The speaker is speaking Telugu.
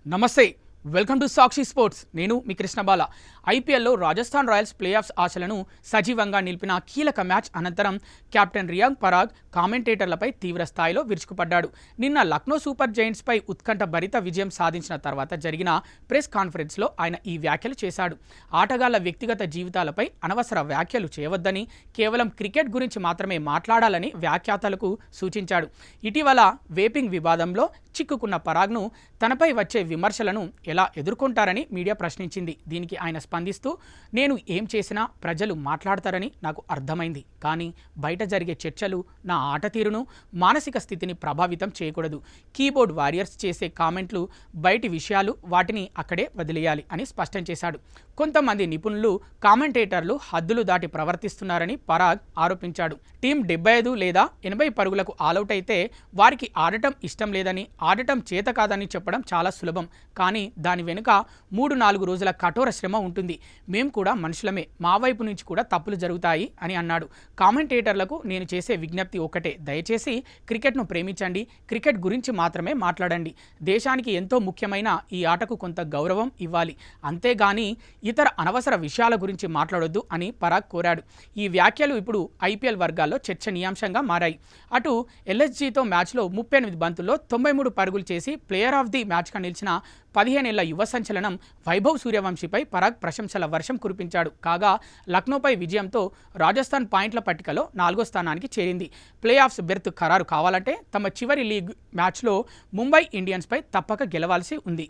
నమస్తే, వెల్కమ్ టు సాక్షి స్పోర్ట్స్. నేను మీ కృష్ణబాల. ఐపీఎల్లో రాజస్థాన్ రాయల్స్ ప్లేఆఫ్స్ ఆశలను సజీవంగా నిలిపిన కీలక మ్యాచ్ అనంతరం కెప్టెన్ రియాంగ్ పరాగ్ కామెంటేటర్లపై తీవ్ర స్థాయిలో విరుచుకుపడ్డాడు. నిన్న లక్నో సూపర్ జైంట్స్పై ఉత్కంఠ భరిత విజయం సాధించిన తర్వాత జరిగిన ప్రెస్ కాన్ఫరెన్స్లో ఆయన ఈ వ్యాఖ్యలు చేశాడు. ఆటగాళ్ల వ్యక్తిగత జీవితాలపై అనవసర వ్యాఖ్యలు చేయవద్దని, కేవలం క్రికెట్ గురించి మాత్రమే మాట్లాడాలని వ్యాఖ్యాతలకు సూచించాడు. ఇటీవల వేపింగ్ వివాదంలో చిక్కుకున్న పరాగ్ను తనపై వచ్చే విమర్శలను ఎలా ఎదుర్కొంటారని మీడియా ప్రశ్నించింది. దీనికి ఆయన స్పందిస్తూ, నేను ఏం చేసినా ప్రజలు మాట్లాడతారని నాకు అర్థమైంది, కానీ బయట జరిగే చర్చలు నా ఆట తీరును, మానసిక స్థితిని ప్రభావితం చేయకూడదు. కీబోర్డ్ వారియర్స్ చేసే కామెంట్లు బయటి విషయాలు, వాటిని అక్కడే వదిలేయాలి అని స్పష్టం చేశాడు. కొంతమంది నిపుణులు, కామెంటేటర్లు హద్దులు దాటి ప్రవర్తిస్తున్నారని పరాగ్ ఆరోపించాడు. టీం 75 లేదా 80 పరుగులకు ఆలౌట్ అయితే వారికి ఆడటం ఇష్టం లేదని, ఆడటం చేత కాదని చెప్పడం చాలా సులభం, కానీ దాని వెనుక 3-4 రోజుల కఠోర శ్రమ ఉంటుంది. మేము కూడా మనుషులమే, మా వైపు నుంచి కూడా తప్పులు జరుగుతాయి అని అన్నాడు. కామెంటేటర్లకు నేను చేసే విజ్ఞప్తి ఒకటే, దయచేసి క్రికెట్ను ప్రేమించండి, క్రికెట్ గురించి మాత్రమే మాట్లాడండి. దేశానికి ఎంతో ముఖ్యమైన ఈ ఆటకు కొంత గౌరవం ఇవ్వాలి, అంతేగాని ఇతర అనవసర విషయాల గురించి మాట్లాడొద్దు అని పరాగ్ కోరాడు. ఈ వ్యాఖ్యలు ఇప్పుడు ఐపీఎల్ వర్గాల్లో చర్చనీయాంశంగా మారాయి. అటు ఎల్ఎస్జీతో మ్యాచ్లో 38 బంతుల్లో 93 పరుగులు చేసి ప్లేయర్ ఆఫ్ ది మ్యాచ్గా నిలిచిన 15 ఏళ్ల యువ సంచలనం వైభవ్ సూర్యవంశీపై పరాగ్ ప్రశంసల వర్షం కురిపించాడు. కాగా లక్నోపై విజయంతో రాజస్థాన్ పాయింట్ల పట్టికలో 4వ స్థానానికి చేరింది. ప్లే ఆఫ్స్ బెర్త్ ఖరారు కావాలంటే తమ చివరి లీగ్ మ్యాచ్లో ముంబై ఇండియన్స్పై తప్పక గెలవాల్సి ఉంది.